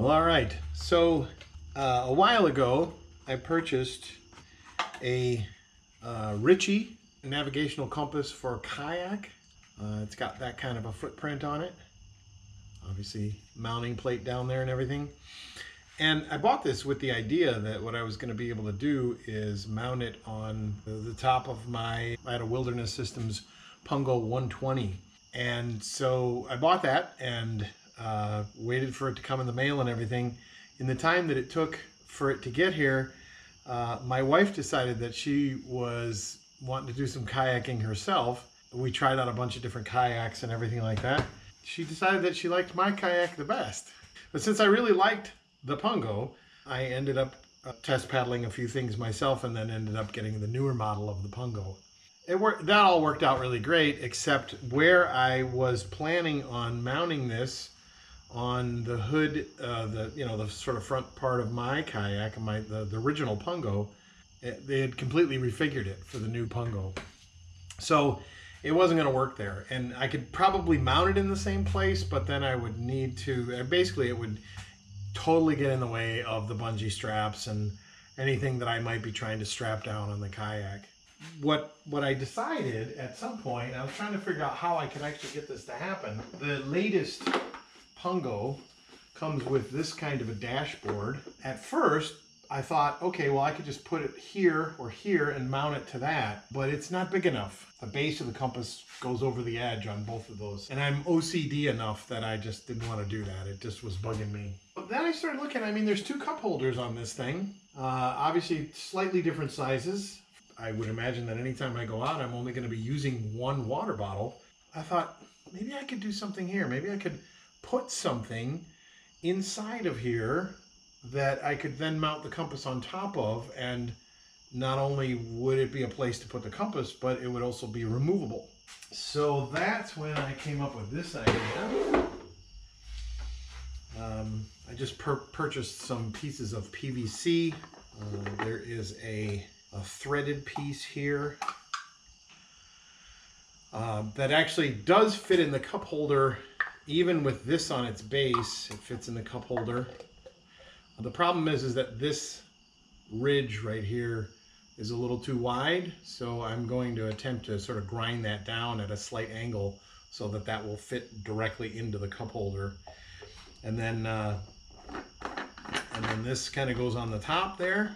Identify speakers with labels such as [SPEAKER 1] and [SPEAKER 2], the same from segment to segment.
[SPEAKER 1] Well, all right. So a while ago, I purchased a Ritchie navigational compass for a kayak. It's got that kind of a footprint on it. Obviously, mounting plate down there and everything. And I bought this with the idea that what I was going to be able to do is mount it on the top of I had a Wilderness Systems Pungo 120. And so I bought that and waited for it to come in the mail and everything. In the time that it took for it to get here, my wife decided that she was wanting to do some kayaking herself. We tried out a bunch of different kayaks and everything like that. She decided that she liked my kayak the best. But since I really liked the Pungo, I ended up test paddling a few things myself and then ended up getting the newer model of the Pungo. That all worked out really great, except where I was planning on mounting this on the hood, the sort of front part of my kayak, the original Pungo, they had completely refigured it for the new Pungo. So it wasn't going to work there. And I could probably mount it in the same place, but then I would need to, basically it would totally get in the way of the bungee straps and anything that I might be trying to strap down on the kayak. What I decided at some point, I was trying to figure out how I could actually get this to happen. The latest Pungo comes with this kind of a dashboard. At first, I thought, okay, well, I could just put it here or here and mount it to that, but it's not big enough. The base of the compass goes over the edge on both of those. And I'm OCD enough that I just didn't want to do that. It just was bugging me. But then I started looking, there's two cup holders on this thing. Obviously, slightly different sizes. I would imagine that anytime I go out, I'm only going to be using one water bottle. I thought, maybe I could do something here. Maybe I could put something inside of here that I could then mount the compass on top of, and not only would it be a place to put the compass, but it would also be removable. So that's when I came up with this idea. I just purchased some pieces of PVC. There is a threaded piece here that actually does fit in the cup holder. Even with this on its base, it fits in the cup holder. The problem is that this ridge right here is a little too wide, so I'm going to attempt to sort of grind that down at a slight angle so that that will fit directly into the cup holder. And then this kind of goes on the top there,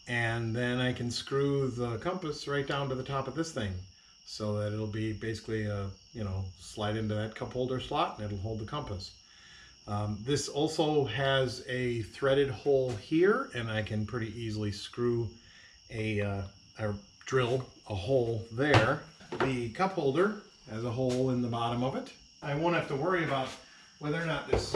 [SPEAKER 1] and then I can screw the compass right down to the top of this thing so that it'll be basically slide into that cup holder slot and it'll hold the compass. This also has a threaded hole here, and I can pretty easily screw or drill a hole there. The cup holder has a hole in the bottom of it. I won't have to worry about whether or not this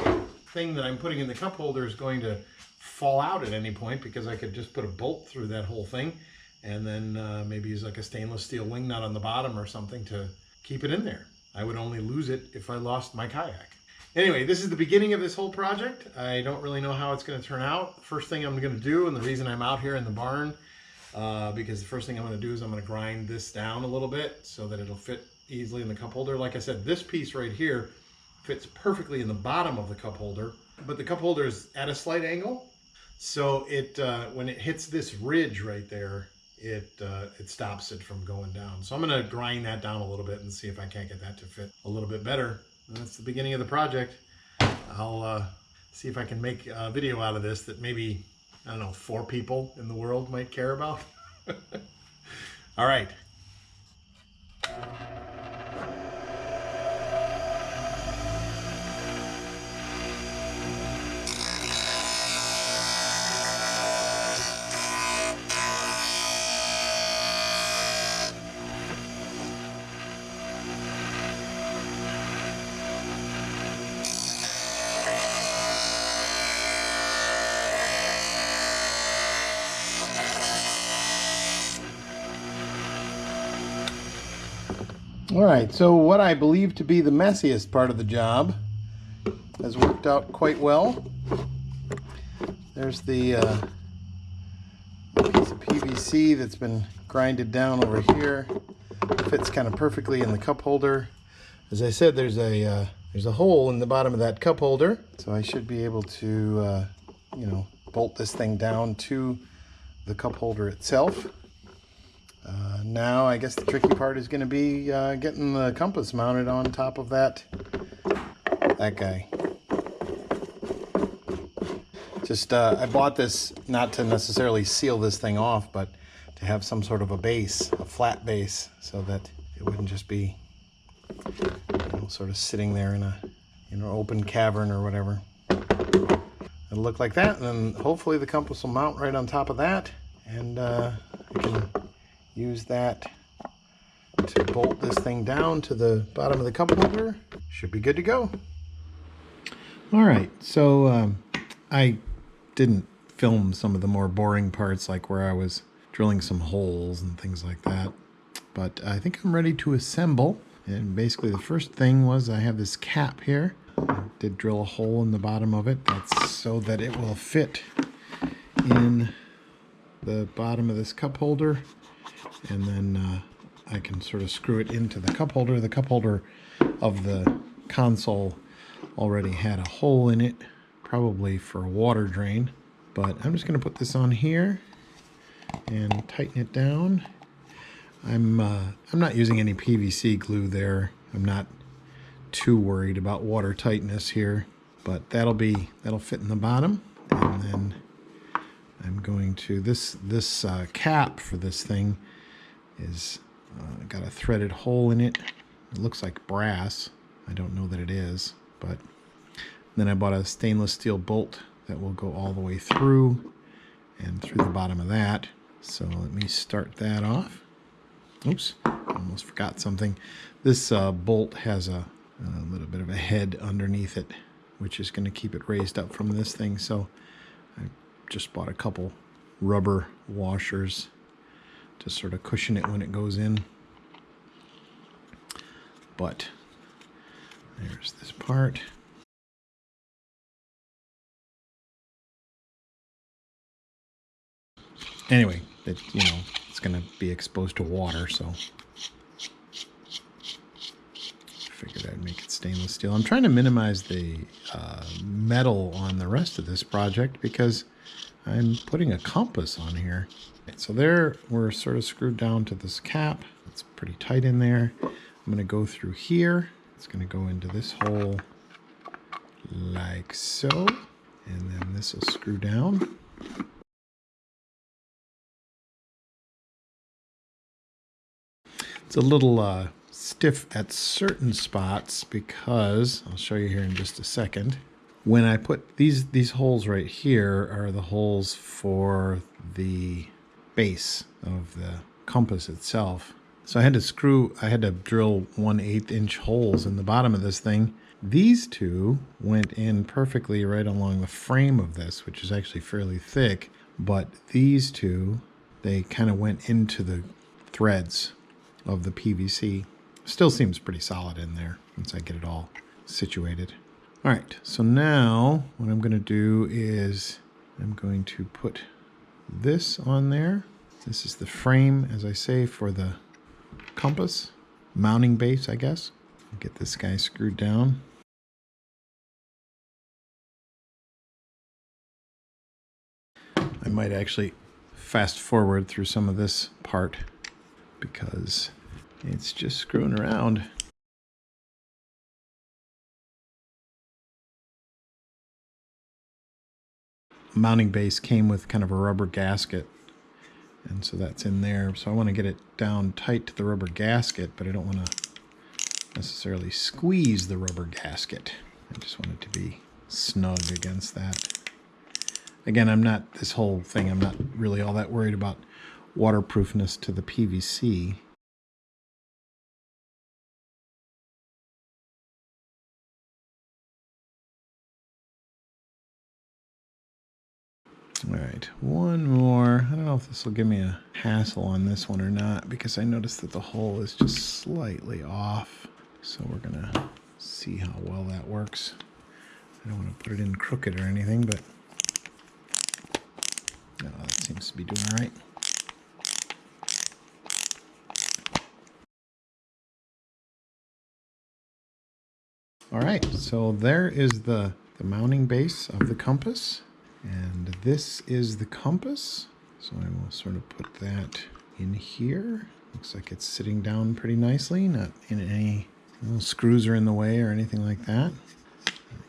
[SPEAKER 1] thing that I'm putting in the cup holder is going to fall out at any point, because I could just put a bolt through that whole thing and then maybe use like a stainless steel wing nut on the bottom or something to keep it in there. I would only lose it if I lost my kayak. Anyway, this is the beginning of this whole project. I don't really know how it's going to turn out. First thing I'm going to do, and the reason I'm out here in the barn, because the first thing I'm going to do is I'm going to grind this down a little bit so that it'll fit easily in the cup holder. Like I said, this piece right here fits perfectly in the bottom of the cup holder, but the cup holder is at a slight angle. So when it hits this ridge right there, it stops it from going down. So I'm going to grind that down a little bit and see if I can't get that to fit a little bit better. That's the beginning of the project. I'll see if I can make a video out of this that maybe, 4 people in the world might care about. All right. All right, so what I believe to be the messiest part of the job has worked out quite well. There's the piece of PVC that's been grinded down over here. Fits kind of perfectly in the cup holder. As I said, there's a There's a hole in the bottom of that cup holder, so I should be able to, you know, bolt this thing down to the cup holder itself. Now I guess the tricky part is going to be getting the compass mounted on top of that guy. Just I bought this not to necessarily seal this thing off, but to have some sort of a base, a flat base, so that it wouldn't just be, you know, sort of sitting there in a, you know, open cavern or whatever. It'll look like that, and then hopefully the compass will mount right on top of that, and I can use that to bolt this thing down to the bottom of the cup holder. Should be good to go. All right, so I didn't film some of the more boring parts, like where I was drilling some holes and things like that, but I think I'm ready to assemble. And basically the first thing was I have this cap here. I did drill a hole in the bottom of it. That's so that it will fit in the bottom of this cup holder, and then I can sort of screw it into the cup holder. The cup holder of the console already had a hole in it, probably for a water drain, but I'm just going to put this on here and tighten it down. I'm not using any PVC glue there. I'm not too worried about water tightness here, but that'll fit in the bottom. And then I'm going to this cap for this thing is got a threaded hole in it. It looks like brass. I don't know that it is, but then I bought a stainless steel bolt that will go all the way through and through the bottom of that. So let me start that off. Oops, almost forgot something. This bolt has a little bit of a head underneath it, which is going to keep it raised up from this thing. So I just bought a couple rubber washers to sort of cushion it when it goes in. But there's this part. Anyway, you know, it's going to be exposed to water, so figured I'd make it stainless steel. I'm trying to minimize the metal on the rest of this project because I'm putting a compass on here. So there, we're sort of screwed down to this cap. It's pretty tight in there. I'm going to go through here. It's going to go into this hole like so, and then this will screw down. It's a little stiff at certain spots because, I'll show you here in just a second, when I put these holes right here are the holes for the base of the compass itself. So I had to drill 1/8 inch holes in the bottom of this thing. These two went in perfectly right along the frame of this, which is actually fairly thick, but these two, they kind of went into the threads of the PVC. Still seems pretty solid in there once I get it all situated. All right, so now what I'm going to do is I'm going to put this on there. This is the frame, as I say, for the compass mounting base, I guess. Get this guy screwed down. I might actually fast forward through some of this part because it's just screwing around. Mounting base came with kind of a rubber gasket, and so that's in there. So I want to get it down tight to the rubber gasket, but I don't want to necessarily squeeze the rubber gasket. I just want it to be snug against that. Again, this whole thing, I'm not really all that worried about waterproofness to the PVC. All right, one more. I don't know if this will give me a hassle on this one or not, because I noticed that the hole is just slightly off. So we're gonna see how well that works. I don't want to put it in crooked or anything, but no, that seems to be doing all right. All right, so there is the mounting base of the compass, and this is the compass. So I will sort of put that in here. Looks like it's sitting down pretty nicely, not in any screws are in the way or anything like that.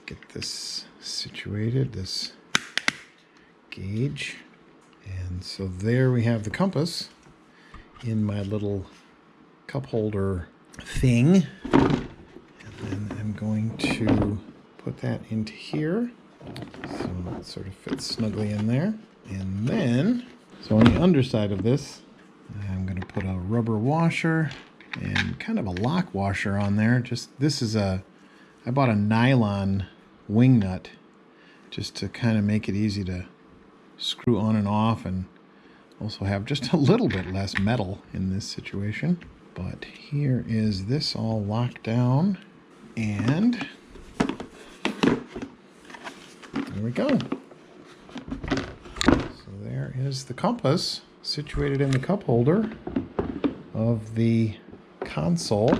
[SPEAKER 1] Get this situated, this gauge. And so there we have the compass in my little cup holder thing. And then I'm going to put that into here. So it sort of fits snugly in there. And then, so on the underside of this, I'm going to put a rubber washer and kind of a lock washer on there. I bought a nylon wing nut just to kind of make it easy to screw on and off, and also have just a little bit less metal in this situation. But here is this all locked down, and there we go. So there is the compass situated in the cup holder of the console.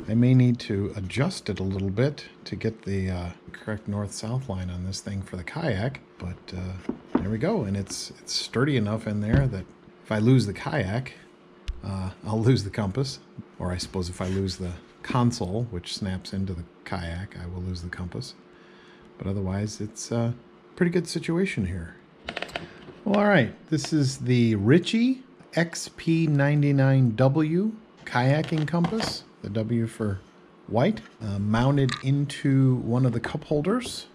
[SPEAKER 1] I may need to adjust it a little bit to get the correct north-south line on this thing for the kayak, but there we go. And it's sturdy enough in there that if I lose the kayak, I'll lose the compass. Or I suppose if I lose the console, which snaps into the kayak, I will lose the compass. But otherwise, it's a pretty good situation here. Well, all right. This is the Ritchie XP-99w kayaking compass. The W for white, mounted into one of the cup holders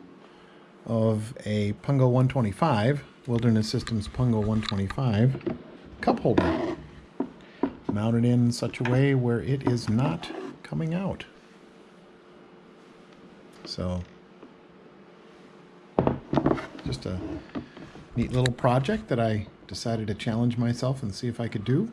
[SPEAKER 1] of a Pungo 125, Wilderness Systems Pungo 125 cup holder. Mounted in such a way where it is not coming out. So, just a neat little project that I decided to challenge myself and see if I could do.